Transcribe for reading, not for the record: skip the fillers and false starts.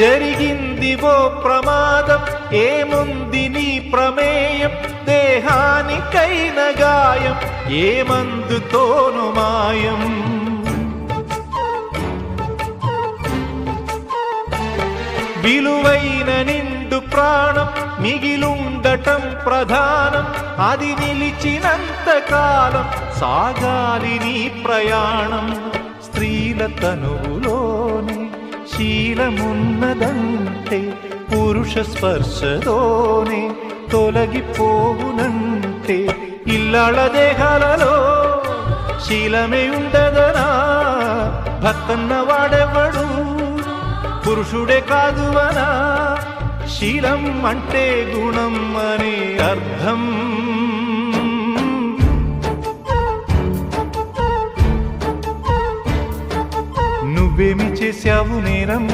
జరిగింది ఓ ప్రమాదం, ఏముంది నీ ప్రమేయం, దేహానికైన గాయం ఏ మందుతోను మాయం. విలువైన నిండు ప్రాణం మిగిలుండటం ప్రధానం, అది నిలిచినంత కాలం సాగాలి నీ ప్రయాణం. స్త్రీల తనువులోనే శీలమున్నదంటే పురుష స్పర్శతోనే తొలగిపోవునంటే, ఇల్లాళ దేహాలలో శీలమే ఉండదనా, భర్తన్న వాడెవడు పురుషుడే కాదువనా. శీలం అంటే గుణం అనే అర్థం. నువ్వేమి చేశావు నేరం,